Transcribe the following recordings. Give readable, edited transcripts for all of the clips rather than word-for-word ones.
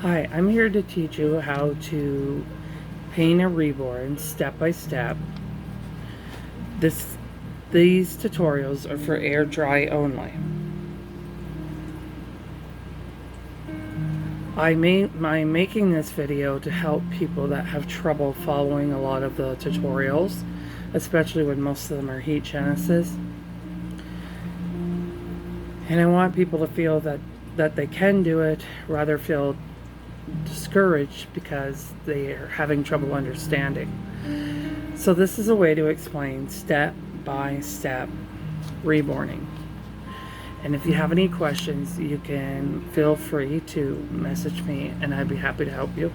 Hi, I'm here to teach you how to paint a reborn step by step. These tutorials are for air dry only. I'm making this video to help people that have trouble following a lot of the tutorials, especially when most of them are heat genesis. And I want people to feel that they can do it, rather feel discouraged because they are having trouble understanding. So this is a way to explain step by step reborning. And if you have any questions, you can feel free to message me and I'd be happy to help you.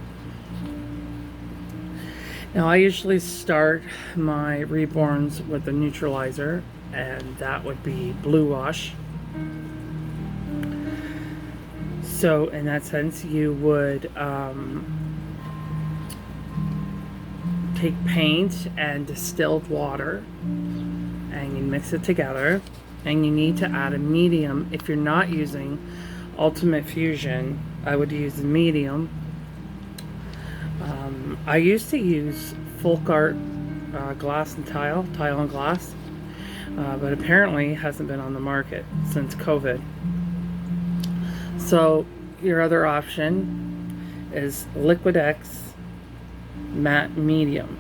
Now I usually start my reborns with a neutralizer, and that would be blue wash. So in that sense, you would take paint and distilled water and you mix it together, and you need to add a medium. If you're not using Ultimate Fusion, I would use a medium. I used to use Folk Art glass and tile and glass, but apparently it hasn't been on the market since COVID. So your other option is Liquid X matte medium,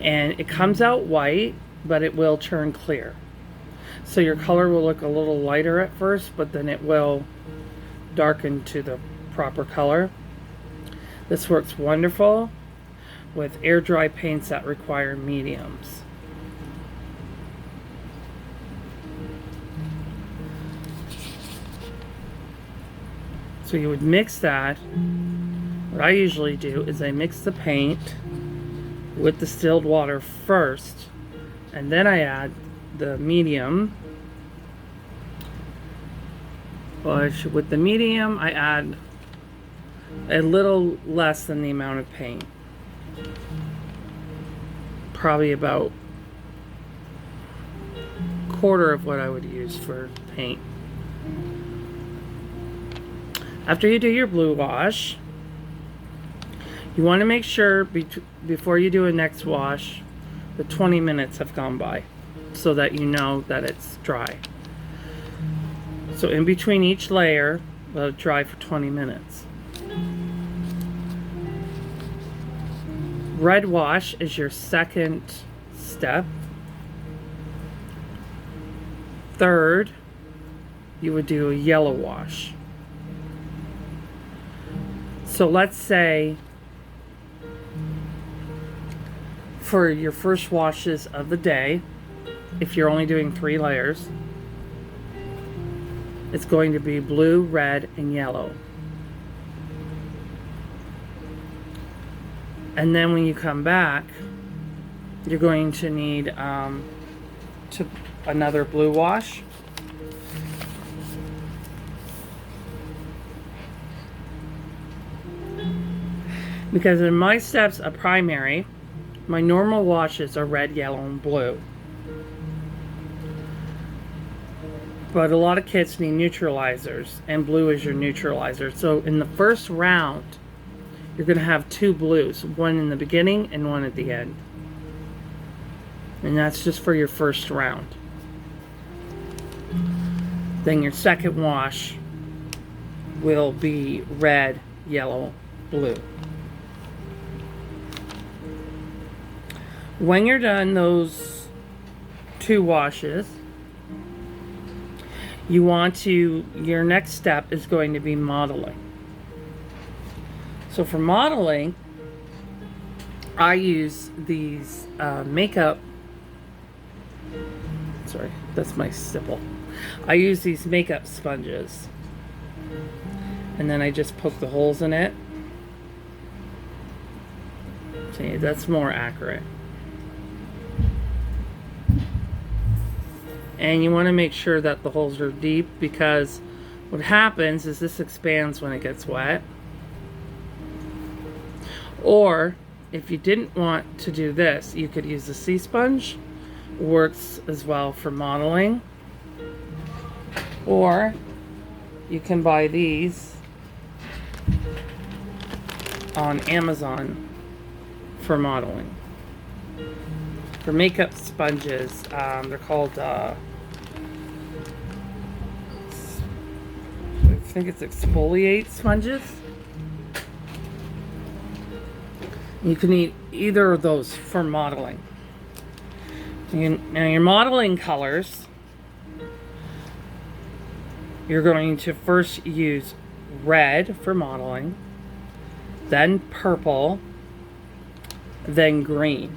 and it comes out white, but it will turn clear. So your color will look a little lighter at first, but then it will darken to the proper color. This works wonderful with air dry paints that require mediums. So you would mix that. What I usually do is I mix the paint with distilled water first, and then I add the medium. Which with the medium I add a little less than the amount of paint. Probably about a quarter of what I would use for paint. After you do your blue wash, you want to make sure before you do a next wash, the 20 minutes have gone by, so that you know that it's dry. So in between each layer, let it dry for 20 minutes. Red wash is your second step. Third, you would do a yellow wash. So let's say for your first washes of the day, if you're only doing 3 layers, it's going to be blue, red, and yellow. And then when you come back, you're going to need another blue wash. Because in my steps of primary, my normal washes are red, yellow, and blue. But a lot of kits need neutralizers, and blue is your neutralizer. So in the first round, you're going to have 2 blues, one in the beginning and one at the end. And that's just for your first round. Then your second wash will be red, yellow, blue. When you're done those 2 washes, your next step is going to be modeling. So for modeling, I use these makeup, sorry, that's my stipple. I use these makeup sponges, and then I just poke the holes in it. See, that's more accurate. And you want to make sure that the holes are deep, because what happens is this expands when it gets wet. Or if you didn't want to do this, you could use the sea sponge. Works as well for modeling. Or you can buy these on Amazon for modeling. For makeup sponges, they're called, I think it's exfoliate sponges. You can eat either of those for modeling. Now your modeling colors, you're going to first use red for modeling, then purple, then green.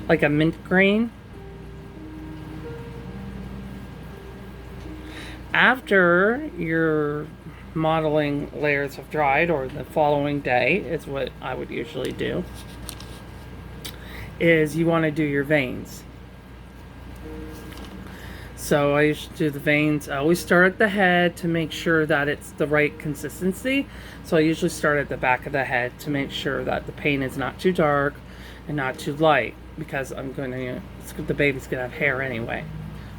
Like a mint green. After your modeling layers have dried, or the following day is what I would usually do, is you want to do your veins. So I usually do the veins. I always start at the head to make sure that it's the right consistency. So I usually start at the back of the head to make sure that the paint is not too dark and not too light, because I'm going to, the baby's going to have hair anyway.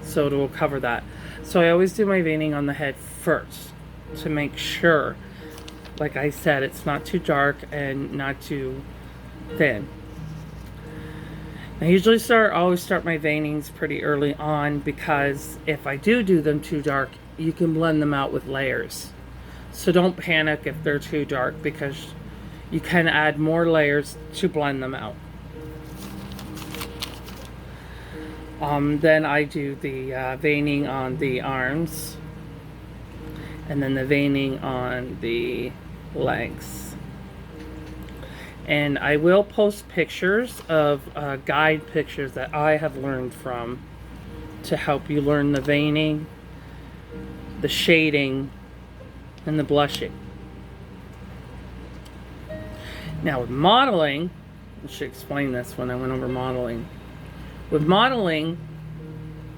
So it will cover that. So I always do my veining on the head first to make sure, like I said, it's not too dark and not too thin. I usually always start my veinings pretty early on, because if I do them too dark, you can blend them out with layers. So don't panic if they're too dark, because you can add more layers to blend them out. Then I do the veining on the arms, and then the veining on the legs. And I will post pictures of guide pictures that I have learned from to help you learn the veining, the shading, and the blushing. Now with modeling, I should explain this when I went over modeling. With modeling,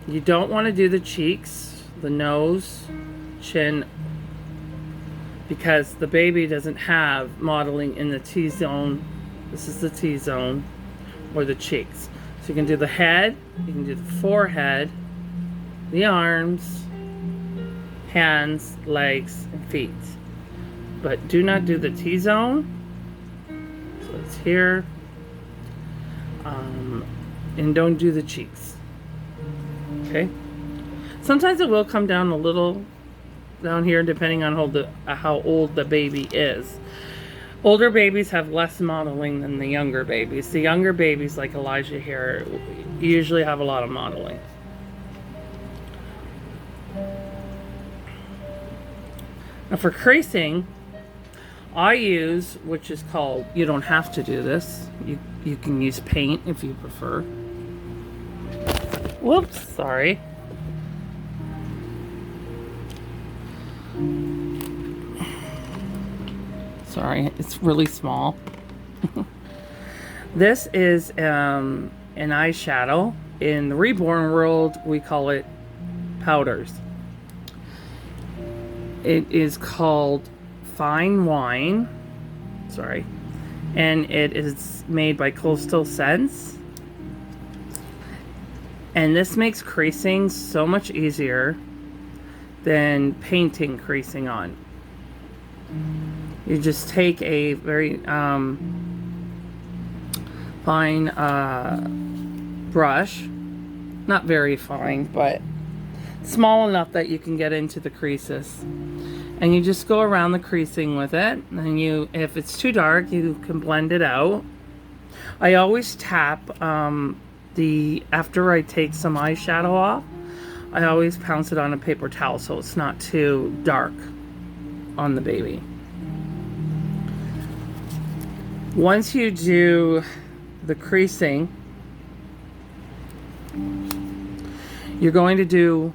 you don't want to do the cheeks, the nose, chin, because the baby doesn't have modeling in the T-zone. This is the T-zone, or the cheeks. So you can do the head, you can do the forehead, the arms, hands, legs, and feet. But do not do the T-zone. So it's here. And don't do the cheeks. Okay? Sometimes it will come down a little down here, depending on how old the baby is. Older babies have less modeling than the younger babies. The younger babies, like Elijah here, usually have a lot of modeling. Now for creasing, I use, which is called, you don't have to do this. You can use paint if you prefer. Whoops, sorry. Sorry, it's really small. This is an eyeshadow. In the Reborn world, we call it powders. It is called Fine Wine. Sorry. And it is made by Coastal Scents. And this makes creasing so much easier than painting creasing on. You just take a very fine brush, not very fine, but small enough that you can get into the creases. And you just go around the creasing with it. And if it's too dark, you can blend it out. I always tap after I take some eyeshadow off, I always pounce it on a paper towel so it's not too dark on the baby. Once you do the creasing, you're going to do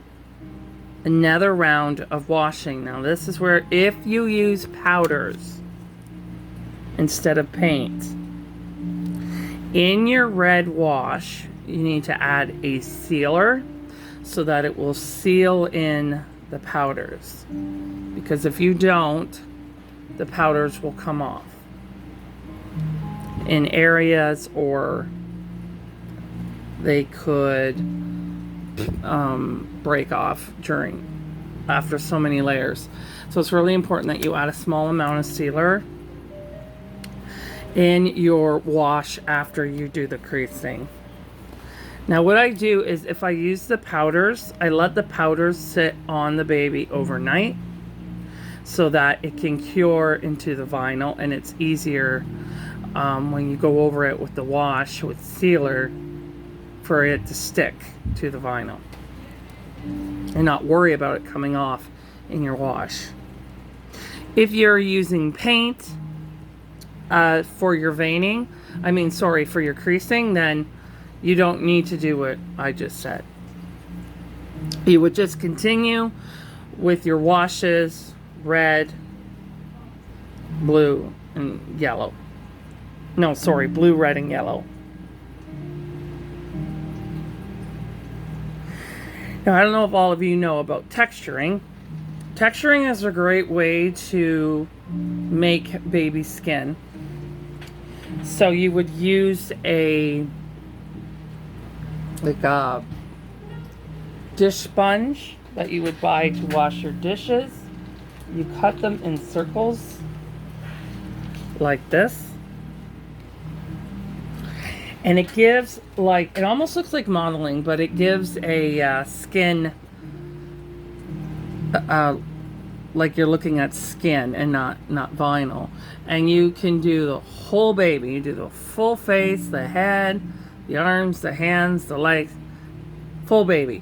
another round of washing. Now this is where, if you use powders instead of paint, in your red wash, you need to add a sealer so that it will seal in the powders. Because if you don't, the powders will come off in areas, or they could break off after so many layers. So it's really important that you add a small amount of sealer in your wash after you do the creasing. Now what I do is, if I use the powders, I let the powders sit on the baby overnight so that it can cure into the vinyl, and it's easier when you go over it with the wash with sealer for it to stick to the vinyl and not worry about it coming off in your wash. If you're using paint for your veining, for your creasing, then you don't need to do what I just said. You would just continue with your washes, red, blue, and yellow. No, sorry, blue, red, and yellow. Now, I don't know if all of you know about texturing. Texturing is a great way to make baby skin. So you would use a dish sponge that you would buy to wash your dishes. You cut them in circles like this. And it gives, it almost looks like modeling, but it gives a skin, like you're looking at skin and not vinyl. And you can do the whole baby. You do the full face, the head, the arms, the hands, the legs, full baby.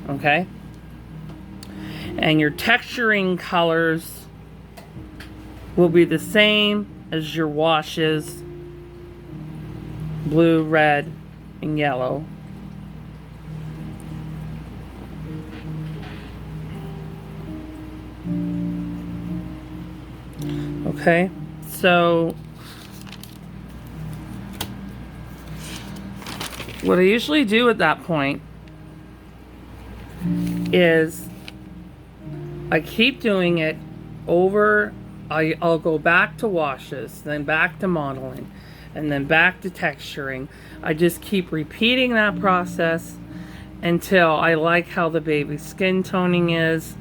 Okay? And your texturing colors will be the same as your washes: blue, red, and yellow. Okay, so what I usually do at that point is I keep doing it over. I'll go back to washes, then back to modeling, and then back to texturing. I just keep repeating that process until I like how the baby's skin toning is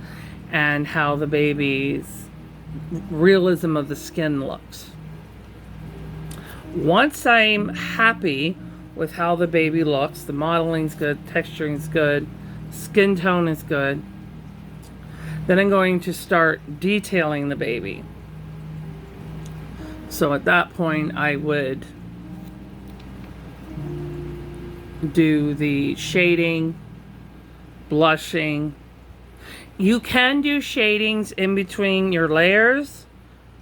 and how the baby's realism of the skin looks. Once I'm happy with how the baby looks, the modeling's good, texturing's good, skin tone is good, then I'm going to start detailing the baby. So at that point I would do the shading, blushing. You can do shadings in between your layers,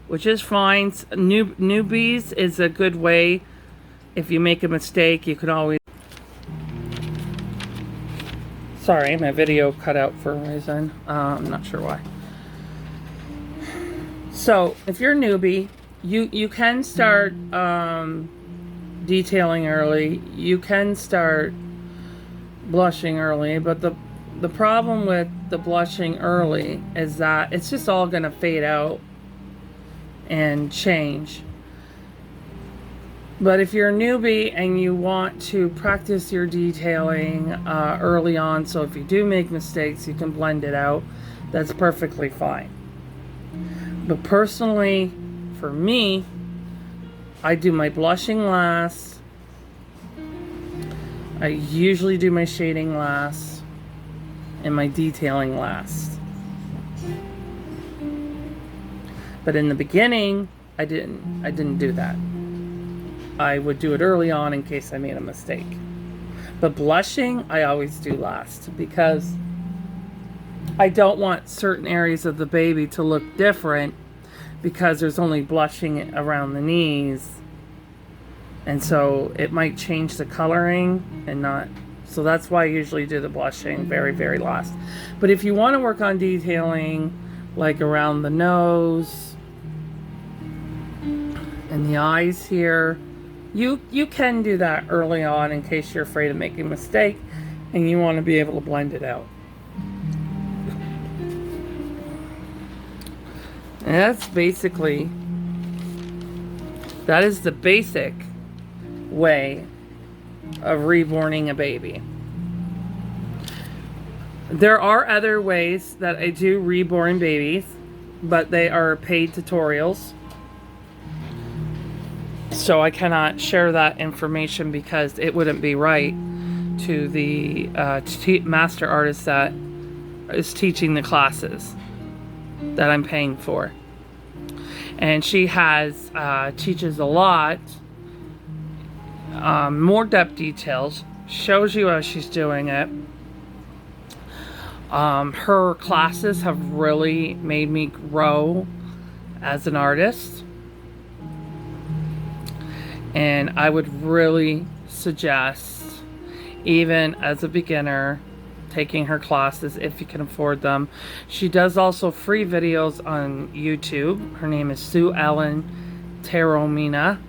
which is fine. Newbies is a good way. If you make a mistake, you can always... Sorry, my video cut out for a reason. I'm not sure why. So, if you're a newbie, you can start detailing early. You can start blushing early, but the problem with the blushing early is that it's just all going to fade out and change. But if you're a newbie and you want to practice your detailing early on, so if you do make mistakes, you can blend it out, that's perfectly fine. But personally, for me, I do my blushing last. I usually do my shading last and my detailing last. But in the beginning, I didn't do that. I would do it early on in case I made a mistake. But blushing, I always do last because I don't want certain areas of the baby to look different because there's only blushing around the knees. And so it might change the coloring and not. So that's why I usually do the blushing very, very last. But if you want to work on detailing, like around the nose and the eyes here, you can do that early on in case you're afraid of making a mistake and you want to be able to blend it out. And that is the basic way of reborning a baby. There are other ways that I do reborn babies, but they are paid tutorials. So I cannot share that information because it wouldn't be right to the master artist that is teaching the classes that I'm paying for. And she has teaches a lot, more depth details, shows you how she's doing it. Her classes have really made me grow as an artist, and I would really suggest, even as a beginner, taking her classes if you can afford them. She does also free videos on YouTube. Her name is Sue Ellen Taromina,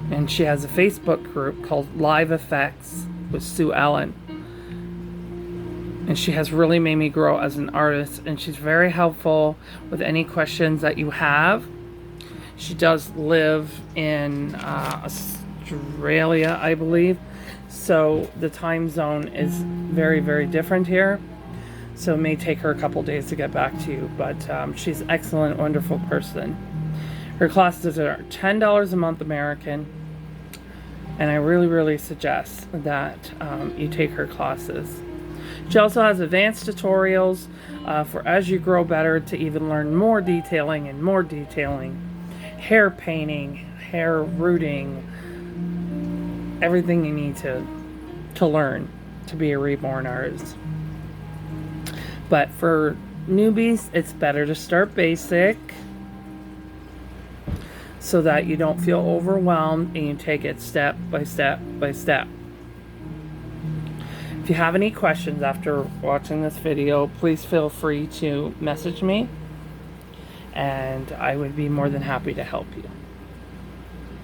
and she has a Facebook group called Live Effects with Sue Ellen. And she has really made me grow as an artist, and she's very helpful with any questions that you have. She does live in Australia, I believe, so the time zone is very, very different here. So it may take her a couple days to get back to you, but she's an excellent, wonderful person. Her classes are $10 a month American, and I really, really suggest that you take her classes. She also has advanced tutorials for as you grow better to even learn more detailing and more detailing. Hair painting, hair rooting, everything you need to learn to be a reborn artist. But for newbies, it's better to start basic so that you don't feel overwhelmed and you take it step by step by step. If you have any questions after watching this video, please feel free to message me, and I would be more than happy to help you.